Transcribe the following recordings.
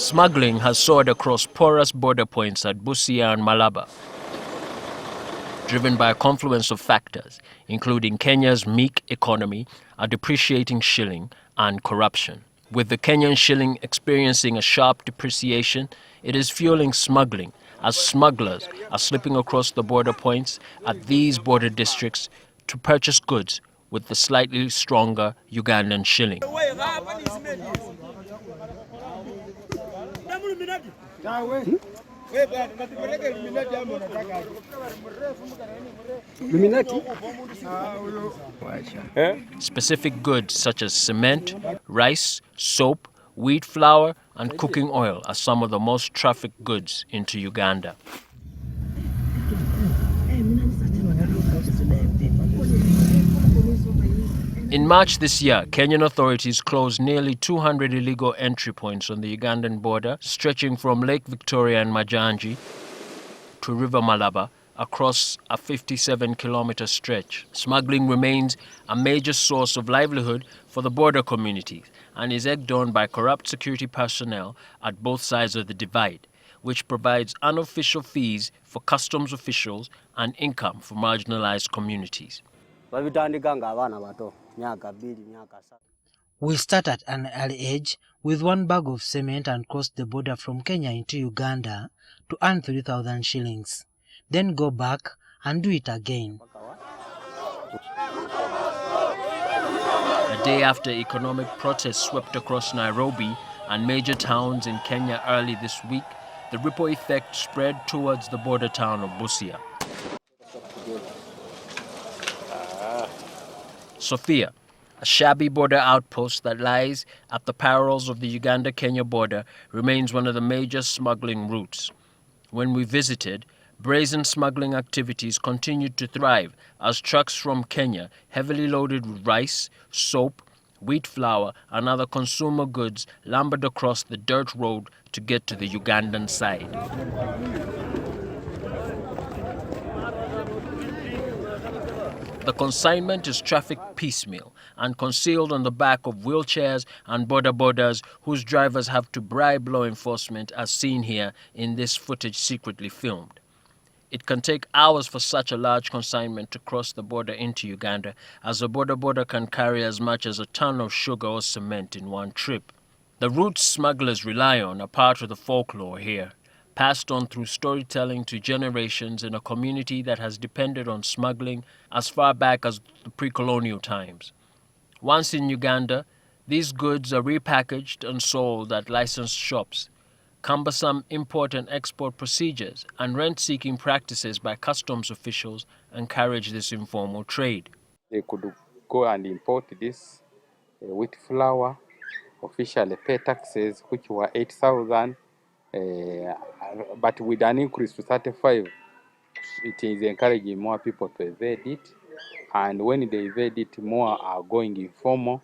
Smuggling has soared across porous border points at Busia and Malaba, driven by a confluence of factors, including Kenya's meek economy, a depreciating shilling, and corruption. With the Kenyan shilling experiencing a sharp depreciation, it is fueling smuggling, as smugglers are slipping across the border points at these border districts to purchase goods with the slightly stronger Ugandan shilling. Specific goods such as cement, rice, soap, wheat flour, and cooking oil are some of the most trafficked goods into Uganda. In March this year, Kenyan authorities closed nearly 200 illegal entry points on the Ugandan border, stretching from Lake Victoria and Majanji to River Malaba across a 57-kilometer stretch. Smuggling remains a major source of livelihood for the border communities and is egged on by corrupt security personnel at both sides of the divide, which provides unofficial fees for customs officials and income for marginalized communities. We start at an early age with one bag of cement and cross the border from Kenya into Uganda to earn 3,000 shillings. Then go back and do it again. A day after economic protests swept across Nairobi and major towns in Kenya early this week, the ripple effect spread towards the border town of Busia. Sophia, a shabby border outpost that lies at the parallels of the Uganda-Kenya border, remains one of the major smuggling routes. When we visited, brazen smuggling activities continued to thrive as trucks from Kenya, heavily loaded with rice, soap, wheat flour, and other consumer goods, lumbered across the dirt road to get to the Ugandan side. The consignment is trafficked piecemeal and concealed on the back of wheelchairs and border borders whose drivers have to bribe law enforcement, as seen here in this footage secretly filmed. It can take hours for such a large consignment to cross the border into Uganda, as a border can carry as much as a ton of sugar or cement in one trip. The routes smugglers rely on are part of the folklore here, passed on through storytelling to generations in a community that has depended on smuggling as far back as the pre-colonial times. Once in Uganda, these goods are repackaged and sold at licensed shops. Cumbersome import and export procedures and rent-seeking practices by customs officials encourage this informal trade. They could go and import this wheat flour, officially pay taxes, which were 8,000, but with an increase to 35, it is encouraging more people to evade it. And when they evade it, more are going informal.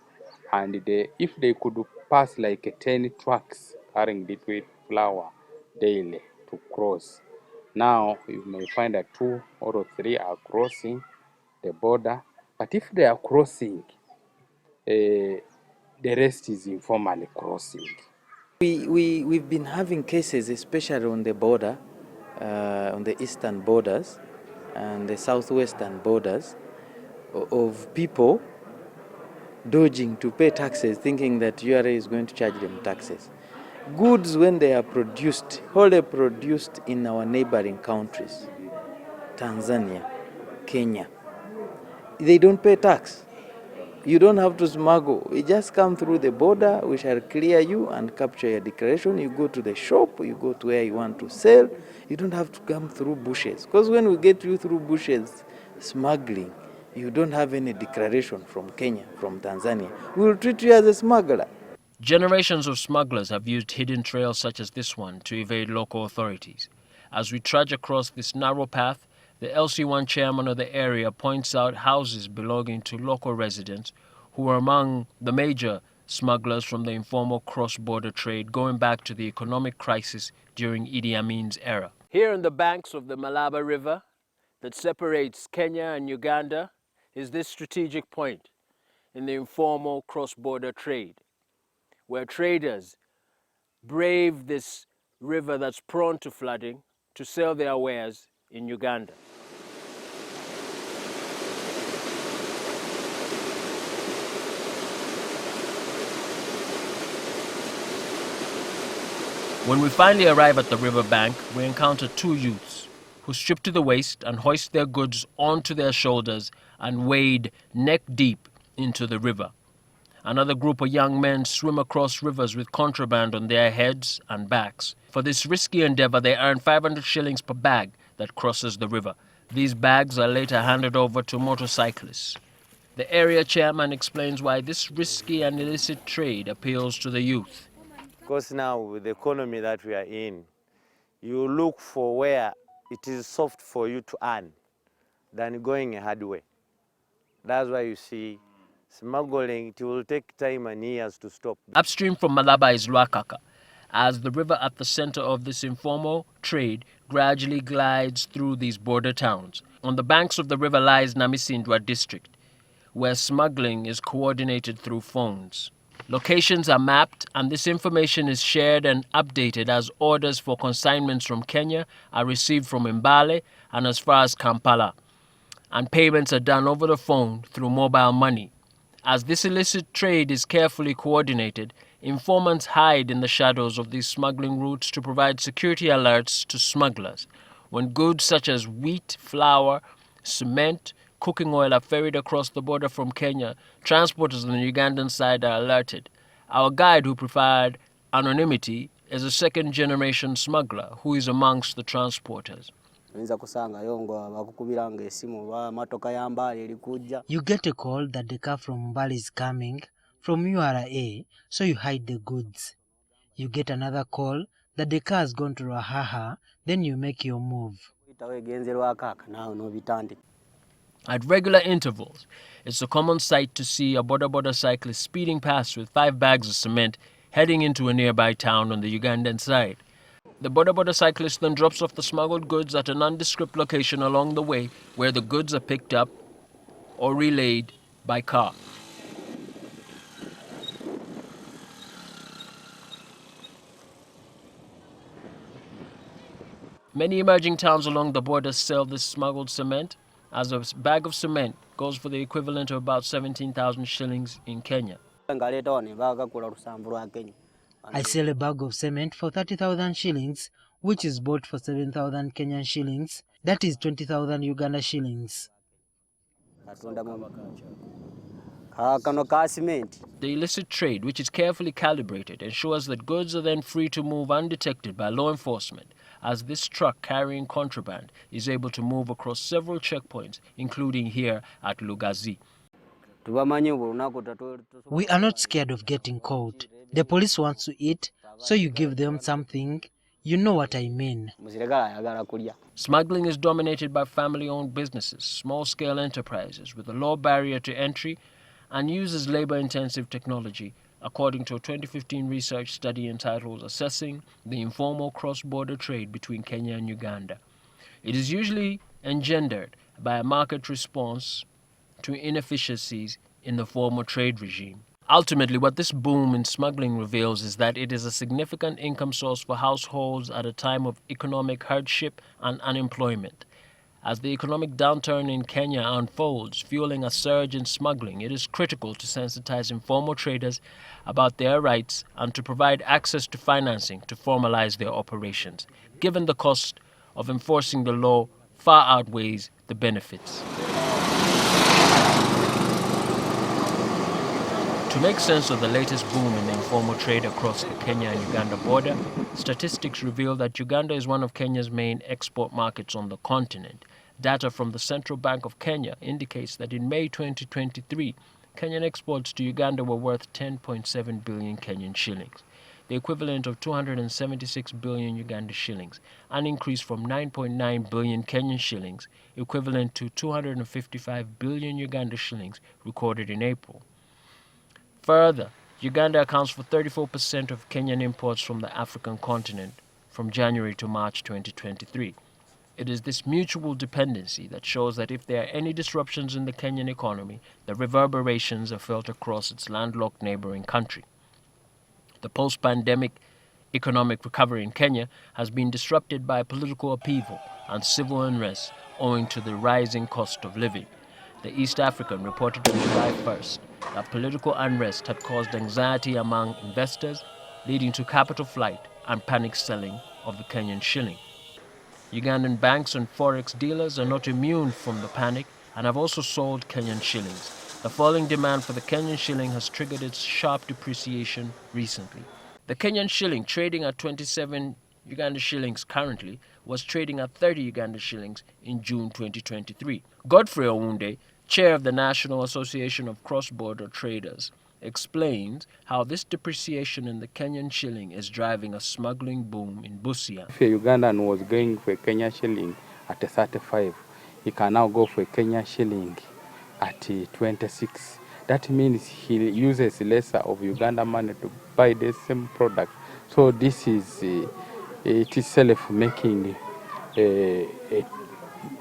And if they could pass like 10 trucks carrying this wheat flour daily to cross, now you may find that 2 or 3 are crossing the border. But if they are crossing, the rest is informally crossing. We've been having cases, especially on the border, on the eastern borders and the southwestern borders, of people dodging to pay taxes, thinking that URA is going to charge them taxes. Goods, when they are produced, wholly produced in our neighboring countries, Tanzania, Kenya, they don't pay tax. You don't have to smuggle. You just come through the border, we shall clear you and capture your declaration. You go to the shop, you go to where you want to sell. You don't have to come through bushes. Because when we get you through bushes, smuggling, you don't have any declaration from Kenya, from Tanzania. We will treat you as a smuggler. Generations of smugglers have used hidden trails such as this one to evade local authorities. As we trudge across this narrow path, the LC1 chairman of the area points out houses belonging to local residents who are among the major smugglers from the informal cross-border trade going back to the economic crisis during Idi Amin's era. Here on the banks of the Malaba River that separates Kenya and Uganda is this strategic point in the informal cross-border trade, where traders brave this river that's prone to flooding to sell their wares in Uganda. When we finally arrive at the riverbank, we encounter two youths who strip to the waist and hoist their goods onto their shoulders and wade neck deep into the river. Another group of young men swim across rivers with contraband on their heads and backs. For this risky endeavor, they earn 500 shillings per bag that crosses the river. These bags are later handed over to motorcyclists. The area chairman explains why this risky and illicit trade appeals to the youth. Because now with the economy that we are in, you look for where it is soft for you to earn than going a hard way. That's why you see smuggling, it will take time and years to stop. Upstream from Malaba is Lwakaka, as the river at the center of this informal trade gradually glides through these border towns. On the banks of the river lies Namisindwa district, where smuggling is coordinated through phones. Locations are mapped, and this information is shared and updated as orders for consignments from Kenya are received from Mbale and as far as Kampala. And payments are done over the phone through mobile money. As this illicit trade is carefully coordinated, informants hide in the shadows of these smuggling routes to provide security alerts to smugglers. When goods such as wheat, flour, cement, cooking oil are ferried across the border from Kenya, transporters on the Ugandan side are alerted. Our guide, who preferred anonymity, is a second-generation smuggler who is amongst the transporters. You get a call that the car from Mbale is coming from URA, so you hide the goods. You get another call that the car has gone to Rahaha, then you make your move. At regular intervals, it's a common sight to see a border cyclist speeding past with 5 bags of cement heading into a nearby town on the Ugandan side. The border cyclist then drops off the smuggled goods at a nondescript location along the way where the goods are picked up or relayed by car. Many emerging towns along the border sell this smuggled cement, as a bag of cement goes for the equivalent of about 17,000 shillings in Kenya. I sell a bag of cement for 30,000 shillings, which is bought for 7,000 Kenyan shillings, that is 20,000 Uganda shillings. The illicit trade, which is carefully calibrated, ensures that goods are then free to move undetected by law enforcement, as this truck carrying contraband is able to move across several checkpoints, including here at Lugazi. We are not scared of getting caught. The police wants to eat, so you give them something. You know what I mean. Smuggling is dominated by family-owned businesses, small-scale enterprises with a low barrier to entry, and uses labor-intensive technology, according to a 2015 research study entitled Assessing the Informal Cross-Border Trade Between Kenya and Uganda. It is usually engendered by a market response to inefficiencies in the former trade regime. Ultimately, what this boom in smuggling reveals is that it is a significant income source for households at a time of economic hardship and unemployment. As the economic downturn in Kenya unfolds, fueling a surge in smuggling, it is critical to sensitize informal traders about their rights and to provide access to financing to formalize their operations, given the cost of enforcing the law far outweighs the benefits. To make sense of the latest boom in the informal trade across the Kenya and Uganda border, statistics reveal that Uganda is one of Kenya's main export markets on the continent. Data from the Central Bank of Kenya indicates that in May 2023, Kenyan exports to Uganda were worth 10.7 billion Kenyan shillings, the equivalent of 276 billion Uganda shillings, an increase from 9.9 billion Kenyan shillings, equivalent to 255 billion Uganda shillings, recorded in April. Further, Uganda accounts for 34% of Kenyan imports from the African continent from January to March 2023. It is this mutual dependency that shows that if there are any disruptions in the Kenyan economy, the reverberations are felt across its landlocked neighboring country. The post-pandemic Economic recovery in Kenya has been disrupted by political upheaval and civil unrest owing to the rising cost of living. The East African reported on July 1st that political unrest had caused anxiety among investors, leading to capital flight and panic selling of the Kenyan shilling. Ugandan banks and forex dealers are not immune from the panic and have also sold Kenyan shillings. The falling demand for the Kenyan shilling has triggered its sharp depreciation recently. The Kenyan shilling, trading at 27 Uganda shillings currently, was trading at 30 Uganda shillings in June 2023. Godfrey Owunde, chair of the National Association of Cross-Border Traders, explains how this depreciation in the Kenyan shilling is driving a smuggling boom in Busia. If a Ugandan was going for a Kenyan shilling at 35, he can now go for a Kenyan shilling at 26. That means he uses lesser of Uganda money to buy the same product. So this is it itself making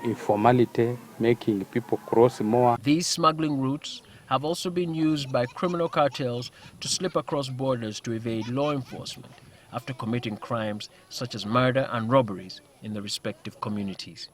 informality, making people cross more. These smuggling routes have also been used by criminal cartels to slip across borders to evade law enforcement after committing crimes such as murder and robberies in the respective communities.